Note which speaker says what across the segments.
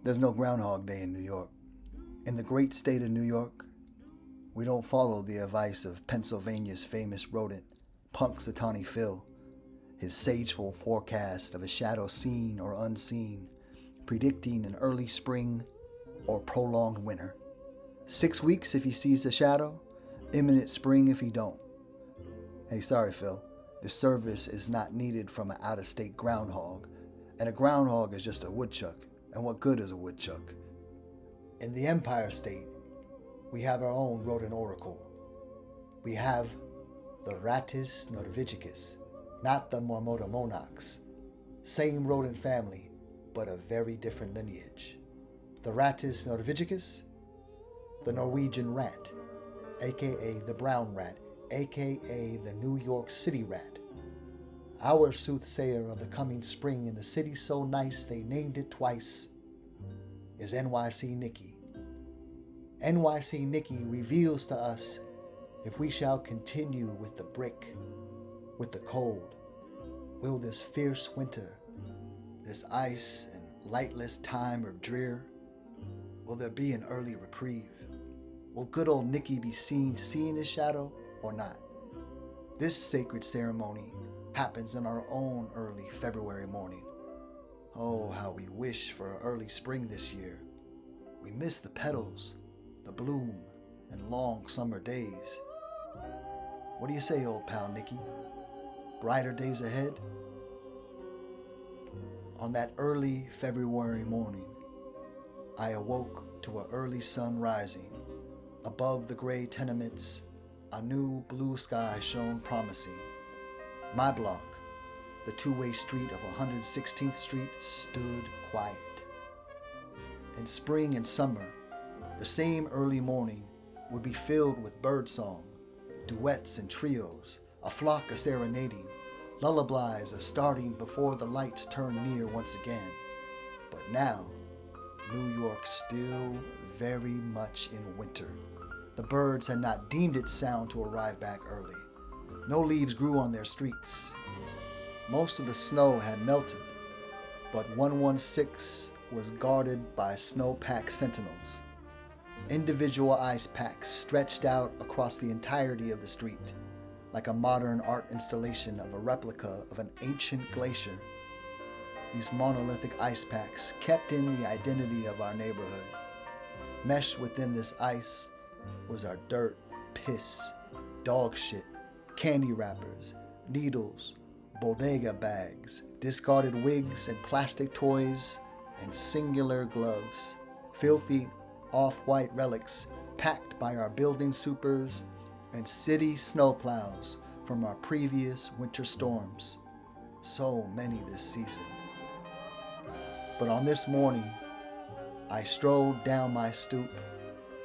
Speaker 1: There's no Groundhog Day in New York. In the great state of New York, we don't follow the advice of Pennsylvania's famous rodent, Punxsutawney Phil, his sageful forecast of a shadow seen or unseen, predicting an early spring or prolonged winter. 6 weeks if he sees the shadow, imminent spring if he don't. Hey, sorry, Phil. This service is not needed from an out-of-state groundhog, and a groundhog is just a woodchuck. And what good is a woodchuck? In the Empire State, we have our own rodent oracle. We have the Rattus norvegicus, not the Mormotomonax. Same rodent family, but a very different lineage. The Rattus norvegicus, the Norwegian rat, aka the brown rat, aka the New York City rat. Our soothsayer of the coming spring in the city so nice they named it twice is NYC Nikki. NYC Nikki reveals to us if we shall continue with the brick, with the cold, will this fierce winter, this ice and lightless time of drear, will there be an early reprieve? Will good old Nikki be seen seeing his shadow or not? This sacred ceremony happens in our own early February morning. Oh, how we wish for an early spring this year. We miss the petals, the bloom, and long summer days. What do you say, old pal Nikki? Brighter days ahead? On that early February morning, I awoke to an early sun rising. Above the gray tenements, a new blue sky shone promising. My block, the two-way street of 116th Street, stood quiet. In spring and summer, the same early morning would be filled with birdsong, duets and trios, a flock a serenading, lullabies a starting before the lights turn near once again. But now, New York still very much in winter. The birds had not deemed it sound to arrive back early. No leaves grew on their streets. Most of the snow had melted, but 116 was guarded by snowpack sentinels. Individual ice packs stretched out across the entirety of the street, like a modern art installation of a replica of an ancient glacier. These monolithic ice packs kept in the identity of our neighborhood. Meshed within this ice was our dirt, piss, dog shit, candy wrappers, needles, bodega bags, discarded wigs and plastic toys, and singular gloves, filthy off-white relics packed by our building supers and city snowplows from our previous winter storms. So many this season. But on this morning, I strode down my stoop,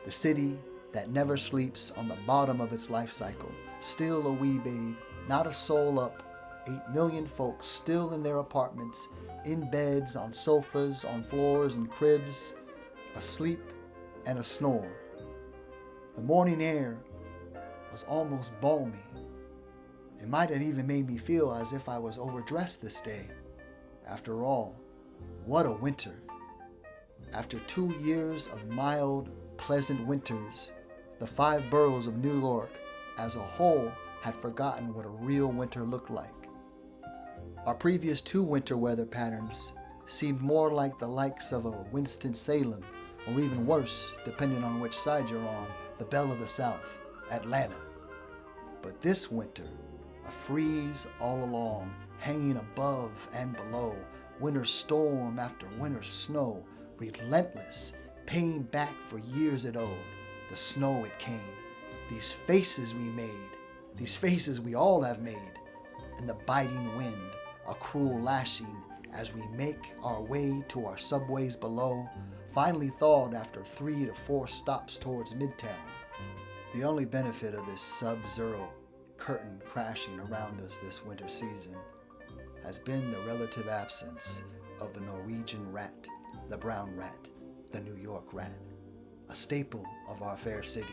Speaker 1: the city that never sleeps on the bottom of its life cycle, still a wee babe, not a soul up, 8 million folks still in their apartments, in beds, on sofas, on floors and cribs, asleep and a snore. The morning air was almost balmy. It might have even made me feel as if I was overdressed this day. After all, what a winter. After 2 years of mild, pleasant winters, the 5 boroughs of New York as a whole had forgotten what a real winter looked like. Our previous 2 winter weather patterns seemed more like the likes of a Winston-Salem, or even worse, depending on which side you're on, the Belle of the South, Atlanta. But this winter, a freeze all along, hanging above and below, winter storm after winter snow, relentless, paying back for years it owed. The snow it came, these faces we made, these faces we all have made, and the biting wind, a cruel lashing as we make our way to our subways below, finally thawed after 3 to 4 stops towards Midtown. The only benefit of this sub-zero curtain crashing around us this winter season has been the relative absence of the Norwegian rat, the brown rat, the New York rat, a staple of our fair city,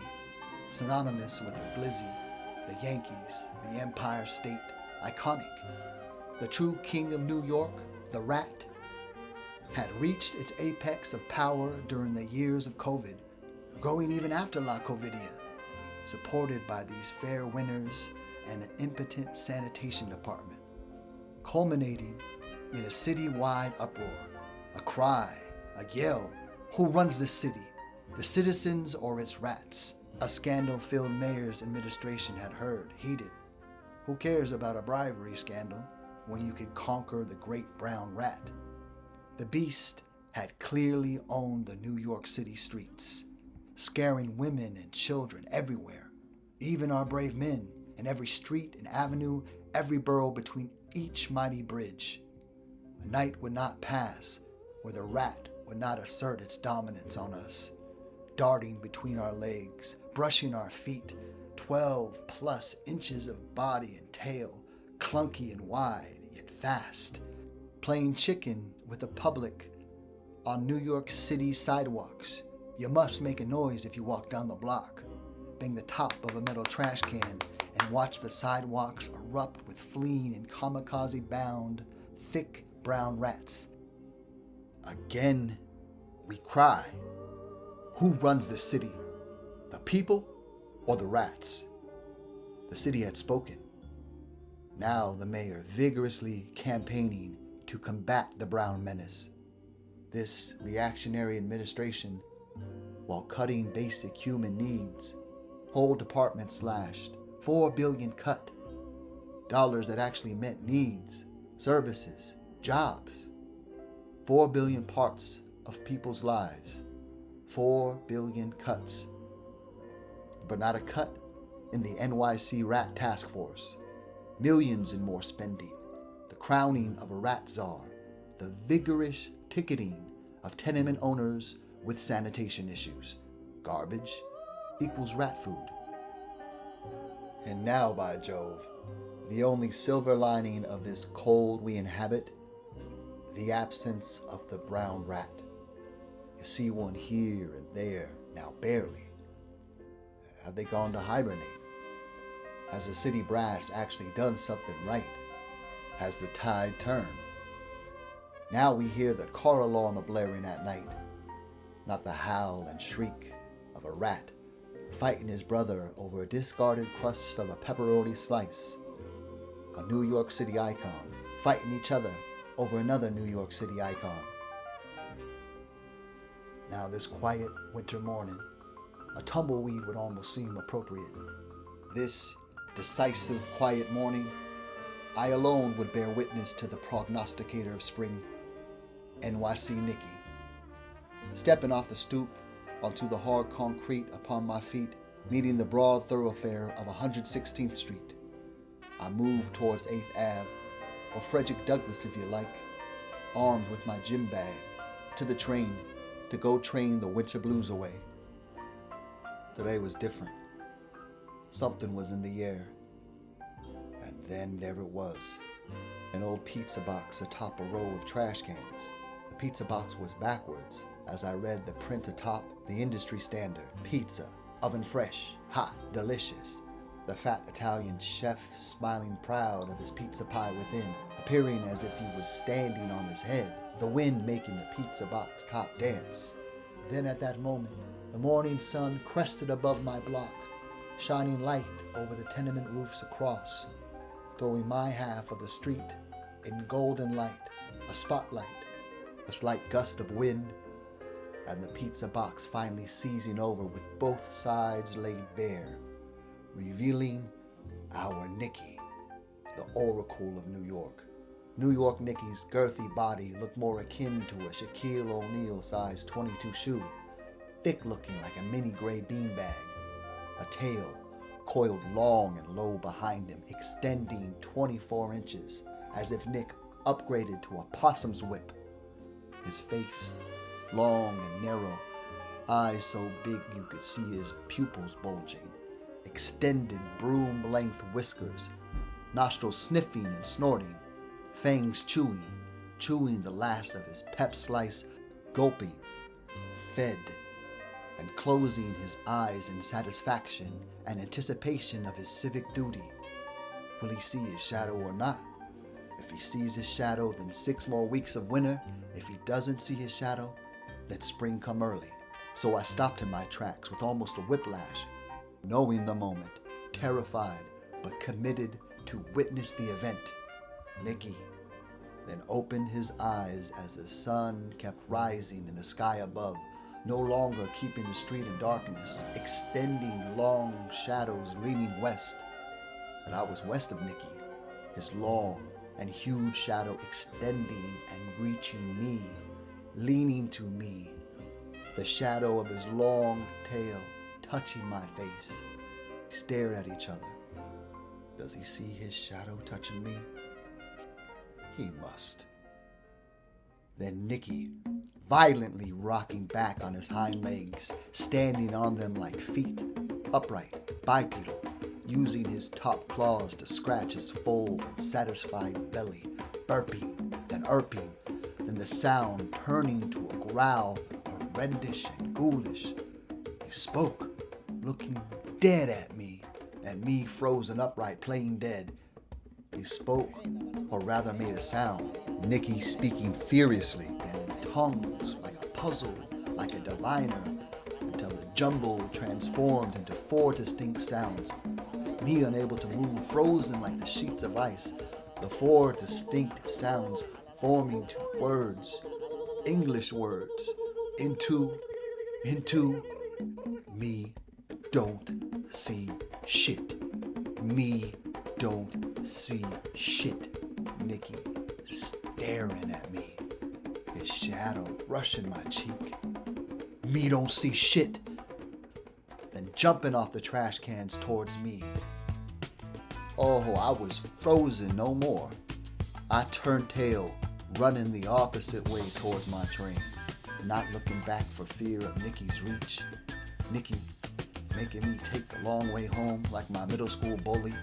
Speaker 1: synonymous with the glizzy, the Yankees, the Empire State, iconic. The true king of New York, the rat, had reached its apex of power during the years of COVID, growing even after La Covidia, supported by these fair winners and an impotent sanitation department, culminating in a city-wide uproar, a cry, a yell. Who runs this city? The citizens or its rats? A scandal-filled mayor's administration had heard, heeded. Who cares about a bribery scandal when you could conquer the great brown rat? The beast had clearly owned the New York City streets, scaring women and children everywhere, even our brave men in every street and avenue, every borough between each mighty bridge. A night would not pass where the rat would not assert its dominance on us, darting between our legs, brushing our feet, 12+ inches of body and tail, clunky and wide, yet fast, playing chicken with the public on New York City sidewalks. You must make a noise if you walk down the block, bang the top of a metal trash can, and watch the sidewalks erupt with fleeing and kamikaze-bound, thick brown rats. Again, we cry. Who runs this city? The people or the rats? The city had spoken. Now the mayor vigorously campaigning to combat the brown menace. This reactionary administration, while cutting basic human needs, whole departments slashed, $4 billion cut, dollars that actually meant needs, services, jobs, 4 billion parts of people's lives, 4 billion cuts, but not a cut in the NYC Rat Task Force. Millions in more spending, the crowning of a rat czar, the vigorous ticketing of tenement owners with sanitation issues. Garbage equals rat food. And now, by Jove, the only silver lining of this cold we inhabit, the absence of the brown rat. You see one here and there, now barely. Have they gone to hibernate? Has the city brass actually done something right? Has the tide turned? Now we hear the car alarm blaring at night, not the howl and shriek of a rat fighting his brother over a discarded crust of a pepperoni slice. A New York City icon fighting each other over another New York City icon. Now this quiet winter morning, a tumbleweed would almost seem appropriate. This decisive quiet morning, I alone would bear witness to the prognosticator of spring, NYC Nikki. Stepping off the stoop onto the hard concrete upon my feet, meeting the broad thoroughfare of 116th Street, I moved towards 8th Ave, or Frederick Douglass if you like, armed with my gym bag, to the train to go train the winter blues away. Today was different. Something was in the air. And then there it was, an old pizza box atop a row of trash cans. The pizza box was backwards as I read the print atop, the industry standard, pizza, oven fresh, hot, delicious. The fat Italian chef smiling proud of his pizza pie within, appearing as if he was standing on his head, the wind making the pizza box top dance. Then at that moment, the morning sun crested above my block, shining light over the tenement roofs across, throwing my half of the street in golden light, a spotlight, a slight gust of wind, and the pizza box finally seizing over with both sides laid bare, revealing our Nikki, the Oracle of New York. New York Nikki's girthy body looked more akin to a Shaquille O'Neal size 22 shoe, thick-looking like a mini gray beanbag, a tail coiled long and low behind him, extending 24 inches, as if Nick upgraded to a possum's whip. His face, long and narrow, eyes so big you could see his pupils bulging, extended broom-length whiskers, nostrils sniffing and snorting, fangs chewing the last of his pep slice, gulping, fed, and closing his eyes in satisfaction and anticipation of his civic duty. Will he see his shadow or not? If he sees his shadow, then 6 more weeks of winter. If he doesn't see his shadow, then spring come early. So I stopped in my tracks with almost a whiplash, knowing the moment, terrified but committed to witness the event. Nicky then opened his eyes as the sun kept rising in the sky above, no longer keeping the street in darkness, extending long shadows leaning west. And I was west of Nicky, his long and huge shadow extending and reaching me, leaning to me, the shadow of his long tail touching my face. We stared at each other. Does he see his shadow touching me? He must. Then Nicky, violently rocking back on his hind legs, standing on them like feet, upright, bipedal, using his top claws to scratch his full and satisfied belly, burping, then erping, then the sound turning to a growl, horrendous and ghoulish. He spoke, looking dead at me frozen upright, playing dead. He spoke, or rather made a sound, Nicky speaking furiously and in tongues like a puzzle, like a diviner, until the jumble transformed into 4 distinct sounds. Me unable to move, frozen like the sheets of ice, the 4 distinct sounds forming to words, English words, into, me don't see shit. Me don't see shit. Nicky staring at me, his shadow brushing my cheek. Me don't see shit. Then jumping off the trash cans towards me. Oh, I was frozen no more. I turned tail, running the opposite way towards my train, not looking back for fear of Nicky's reach. Nicky making me take the long way home like my middle school bully,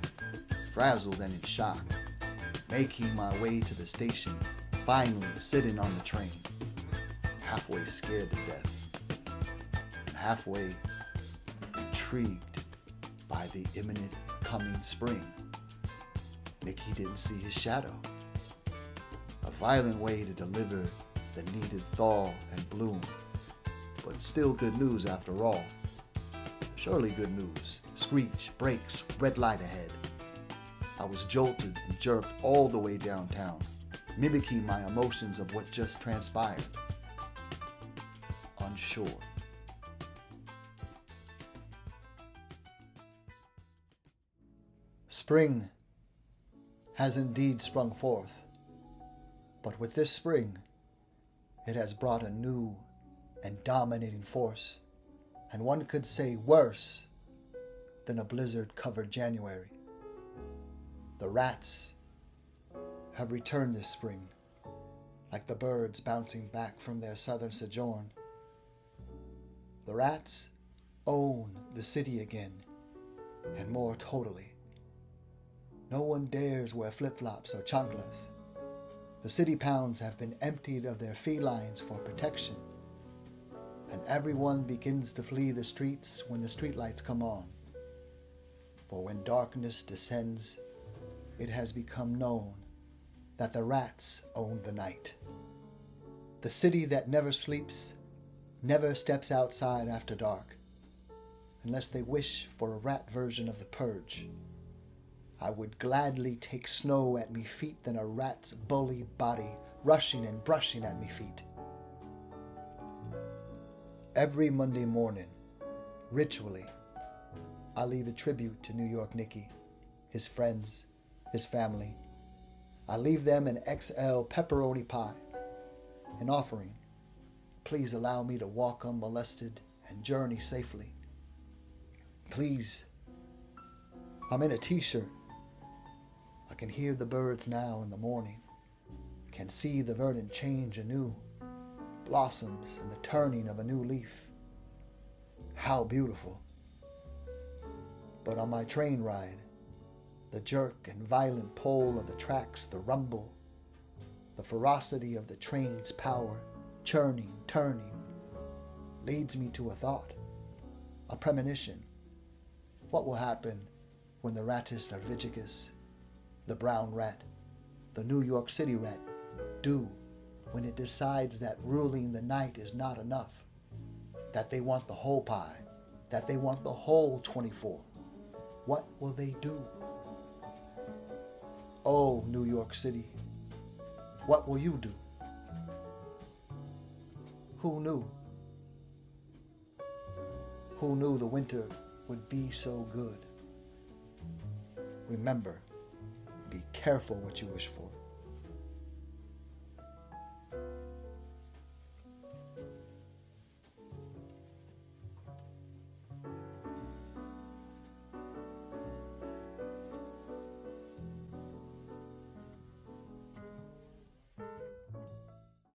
Speaker 1: frazzled and in shock, making my way to the station, finally sitting on the train, halfway scared to death, and halfway intrigued by the imminent coming spring. Nicky didn't see his shadow. A violent way to deliver the needed thaw and bloom, but still good news after all. Surely good news. Screech, brakes, red light ahead. I was jolted and jerked all the way downtown, mimicking my emotions of what just transpired. Unsure. Spring has indeed sprung forth, but with this spring, it has brought a new and dominating force, and one could say worse than a blizzard-covered January. The rats have returned this spring, like the birds bouncing back from their southern sojourn. The rats own the city again, and more totally. No one dares wear flip-flops or chanclas. The city pounds have been emptied of their felines for protection, and everyone begins to flee the streets when the streetlights come on. For when darkness descends, it has become known that the rats own the night. The city that never sleeps, never steps outside after dark, unless they wish for a rat version of the purge. I would gladly take snow at me feet than a rat's bully body rushing and brushing at me feet. Every Monday morning, ritually, I leave a tribute to New York Nicky, his friends, his family. I leave them an XL pepperoni pie, an offering. Please allow me to walk unmolested and journey safely. Please. I'm in a t-shirt. I can hear the birds now in the morning, can see the verdant change anew, blossoms and the turning of a new leaf. How beautiful. But on my train ride, the jerk and violent pull of the tracks, the rumble, the ferocity of the train's power, churning, turning, leads me to a thought, a premonition. What will happen when the Rattus norvegicus, the brown rat, the New York City rat do when it decides that ruling the night is not enough, that they want the whole pie, that they want the whole 24? What will they do? Oh, New York City, what will you do? Who knew? Who knew the winter would be so good? Remember, be careful what you wish for.